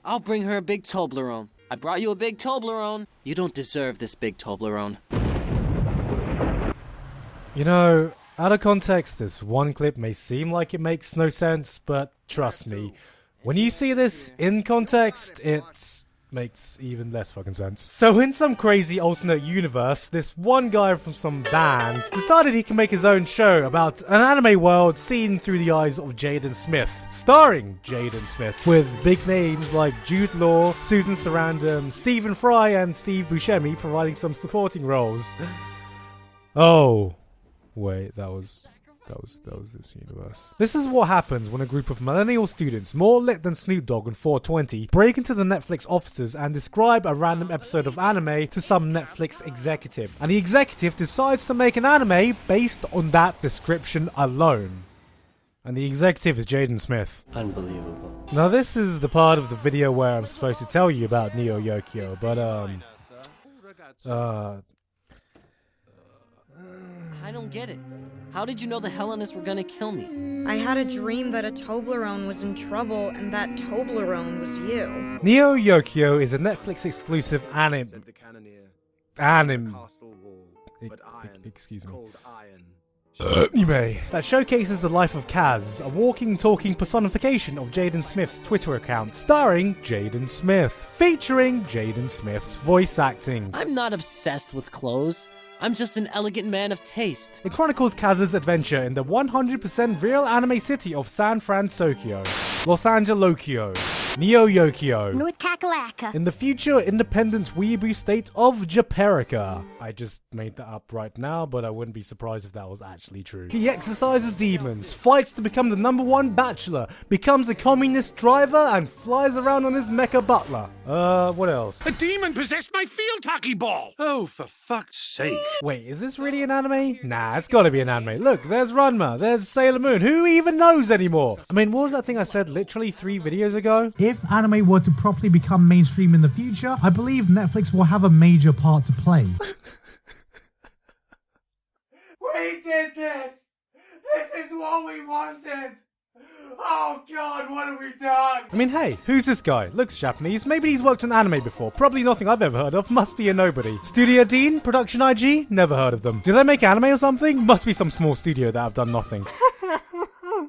I'll bring her a big Toblerone. I brought you a big Toblerone. You don't deserve this big Toblerone. You know, out of context, this one clip may seem like it makes no sense, but trust me, when you see this in context, it makes even less fucking sense. So in some crazy alternate universe, this one guy from some band decided he can make his own show about an anime world seen through the eyes of Jaden Smith, starring Jaden Smith, with big names like Jude Law, Susan Sarandon, Stephen Fry, and Steve Buscemi providing some supporting roles. Oh, wait, that was this universe. This is what happens when a group of millennial students, more lit than Snoop Dogg and 420, break into the Netflix offices and describe a random episode of anime to some Netflix executive. And the executive decides to make an anime based on that description alone. And the executive is Jaden Smith. Unbelievable. Now this is the part of the video where I'm supposed to tell you about Neo Yokio, but I don't get it. How did you know the Hellenists were gonna kill me? I had a dream that a Toblerone was in trouble and that Toblerone was you. Neo Yokio is a Netflix exclusive anime. Excuse me. Anime that showcases the life of Kaz, a walking, talking personification of Jaden Smith's Twitter account, starring Jaden Smith, featuring Jaden Smith's voice acting. I'm not obsessed with clothes. I'm just an elegant man of taste. It chronicles Kaz's adventure in the 100% real anime city of San Francisco, Los Angeles, Neo Yokio, North Kakalaka, in the future independent weeaboo state of Japerica. I just made that up right now, but I wouldn't be surprised if that was actually true. He exercises demons, fights to become the #1 bachelor, becomes a communist driver, and flies around on his mecha butler. What else? A demon possessed my field hockey ball! Oh, for fuck's sake. Wait, is this really an anime? Nah, it's gotta be an anime. Look, there's Ranma, there's Sailor Moon. Who even knows anymore? I mean, what was that thing I said literally 3 videos ago? If anime were to properly become mainstream in the future, I believe Netflix will have a major part to play. We did this! This is what we wanted! Oh god, what have we done? I mean, hey, who's this guy? Looks Japanese. Maybe he's worked on anime before. Probably nothing I've ever heard of. Must be a nobody. Studio Dean? Production IG? Never heard of them. Do they make anime or something? Must be some small studio that have done nothing.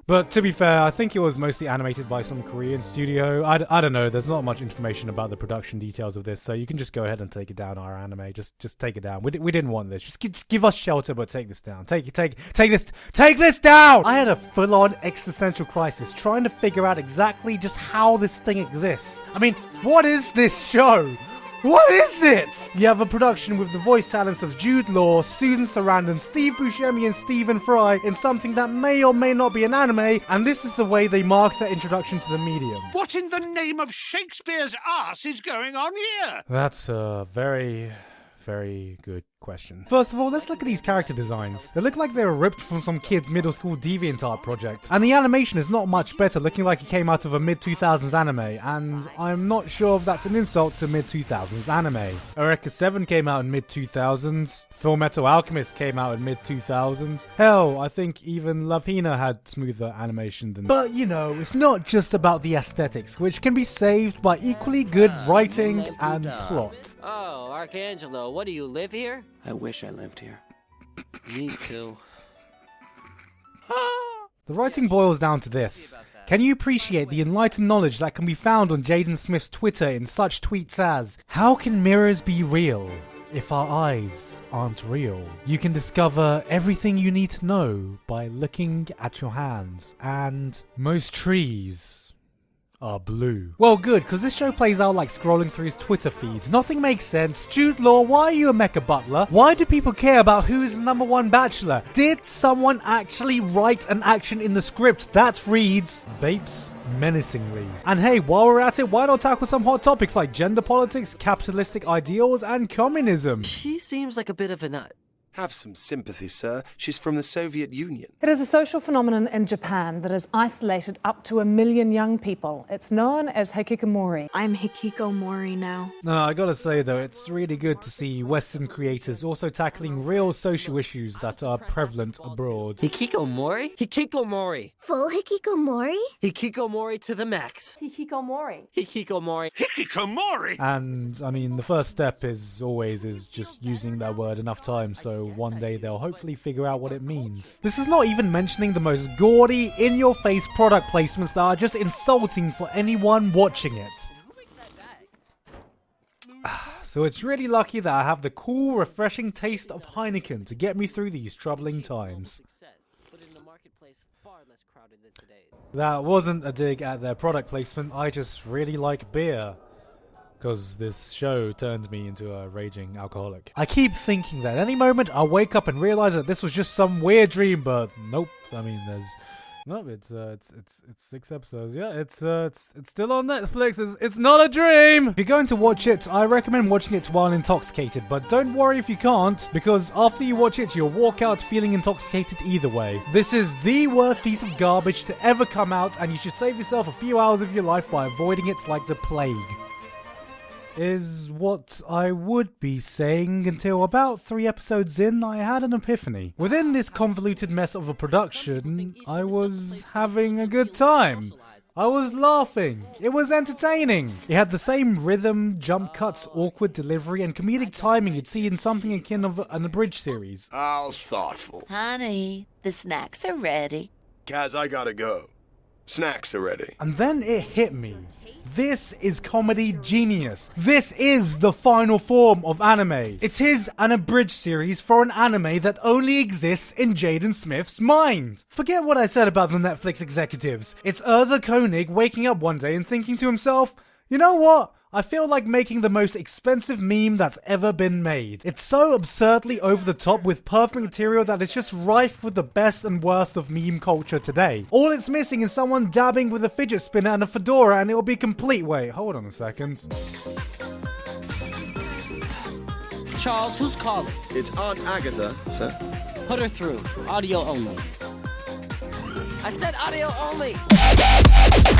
But to be fair, I think it was mostly animated by some Korean studio. I don't know, there's not much information about the production details of this, so you can just go ahead and take it down, our anime. Just take it down. We didn't want this. Just give us shelter, but take this down. Take this down! I had a full-on existential crisis trying to figure out exactly just how this thing exists. I mean, what is this show? What is it? You have a production with the voice talents of Jude Law, Susan Sarandon, Steve Buscemi, and Stephen Fry in something that may or may not be an anime, and this is the way they mark their introduction to the medium. What in the name of Shakespeare's ass is going on here? That's a very, very good question. First of all, let's look at these character designs. They look like they were ripped from some kid's middle school DeviantArt project. And the animation is not much better, looking like it came out of a mid-2000s anime, and I'm not sure if that's an insult to mid-2000s anime. Eureka 7 came out in mid-2000s, Fullmetal Alchemist came out in mid-2000s. Hell, I think even La Pina had smoother animation than... But, you know, it's not just about the aesthetics, which can be saved by equally good writing and plot. Oh, Archangelo, what do you live here? I wish I lived here. Me too. The writing boils down to this. Can you appreciate the enlightened knowledge that can be found on Jaden Smith's Twitter in such tweets as, "How can mirrors be real if our eyes aren't real? You can discover everything you need to know by looking at your hands, and most trees are blue." Well, good, because this show plays out like scrolling through his Twitter feed. Nothing makes sense. Jude Law, why are you a mecha butler? Why do people care about who is the #1 bachelor? Did someone actually write an action in the script that reads, "Vapes menacingly"? And hey, while we're at it, why not tackle some hot topics like gender politics, capitalistic ideals, and communism? She seems like a bit of a nut. Have some sympathy, sir. She's from the Soviet Union. It is a social phenomenon in Japan that has isolated up to 1 million young people. It's known as hikikomori. I'm hikikomori now. No, I gotta say though, it's really good to see Western creators also tackling real social issues that are prevalent abroad. Hikikomori? Hikikomori. Full hikikomori? Hikikomori to the max. Hikikomori. Hikikomori. Hikikomori! And I mean, the first step is always just using that word enough times, so one day they'll hopefully figure out what it means. This is not even mentioning the most gaudy, in-your-face product placements that are just insulting for anyone watching it. So it's really lucky that I have the cool, refreshing taste of Heineken to get me through these troubling times. That wasn't a dig at their product placement, I just really like beer. Because this show turned me into a raging alcoholic. I keep thinking that any moment I'll wake up and realize that this was just some weird dream, but nope. I mean, it's 6 episodes. Yeah, it's still on Netflix. It's not a dream. If you're going to watch it, I recommend watching it while intoxicated. But don't worry if you can't, because after you watch it, you'll walk out feeling intoxicated either way. This is the worst piece of garbage to ever come out, and you should save yourself a few hours of your life by avoiding it like the plague. Is what I would be saying until about 3 episodes in, I had an epiphany. Within this convoluted mess of a production, I was having a good time. I was laughing. It was entertaining. It had the same rhythm, jump cuts, awkward delivery, and comedic timing you'd see in something akin of an abridged series. How thoughtful. Honey, the snacks are ready. Kaz, I gotta go. Snacks are ready. And then it hit me. This is comedy genius. This is the final form of anime. It is an abridged series for an anime that only exists in Jaden Smith's mind. Forget what I said about the Netflix executives. It's Urza Koenig waking up one day and thinking to himself, you know what? I feel like making the most expensive meme that's ever been made. It's so absurdly over the top with perfect material that it's just rife with the best and worst of meme culture today. All it's missing is someone dabbing with a fidget spinner and a fedora and it will be complete. Wait, hold on a second. Charles, who's calling? It's Aunt Agatha, sir. Put her through. Audio only. I said audio only!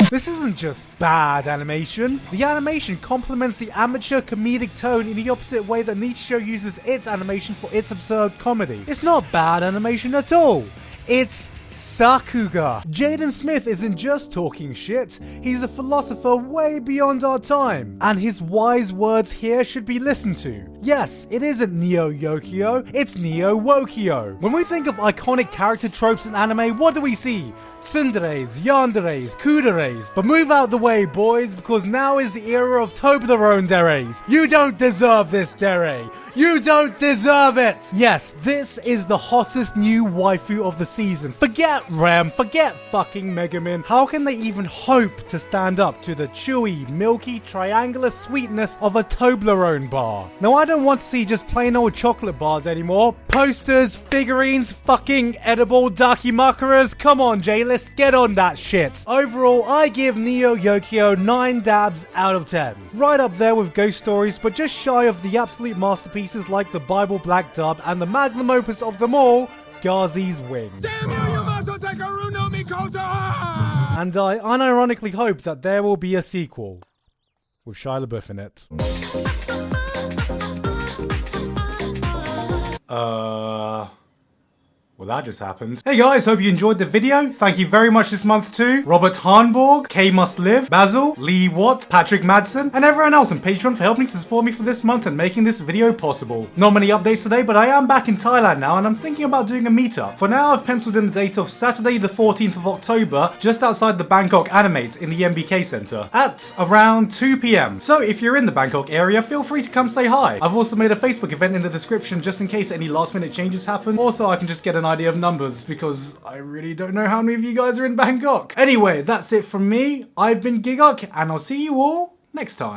This isn't just bad animation. The animation complements the amateur comedic tone in the opposite way that Nichijou uses its animation for its absurd comedy. It's not bad animation at all. It's Sakuga. Jaden Smith isn't just talking shit, he's a philosopher way beyond our time. And his wise words here should be listened to. Yes, it isn't Neo Yokio, it's Neo Wokio. When we think of iconic character tropes in anime, what do we see? Tsunderes, yanderes, kuderes. But move out the way, boys, because now is the era of Toblerone deres. You don't deserve this, Dere. You don't deserve it! Yes, this is the hottest new waifu of the season. Forget Ram, forget fucking Megamin. How can they even hope to stand up to the chewy, milky, triangular sweetness of a Toblerone bar? Now, I don't want to see just plain old chocolate bars anymore. Posters, figurines, fucking edible dakimakuras. Come on, Jay, let's get on that shit. Overall, I give Neo Yokio 9 dabs out of 10. Right up there with Ghost Stories, but just shy of the absolute masterpieces like the Bible Black Dub and the magnum opus of them all, Ghazi's Wing. Damn you must take a Runo Mikoto! And I unironically hope that there will be a sequel with Shia LaBeouf in it. Well, that just happened. Hey guys, hope you enjoyed the video. Thank you very much this month to Robert Harnborg, K Must Live, Basil, Lee Watt, Patrick Madsen, and everyone else on Patreon for helping to support me for this month and making this video possible. Not many updates today, but I am back in Thailand now and I'm thinking about doing a meetup. For now, I've penciled in the date of Saturday the 14th of October, just outside the Bangkok Animate in the MBK Centre, at around 2 PM. So if you're in the Bangkok area, feel free to come say hi. I've also made a Facebook event in the description just in case any last minute changes happen. Also, I can just get an idea of numbers because I really don't know how many of you guys are in Bangkok. Anyway, that's it from me. I've been Gigguk and I'll see you all next time.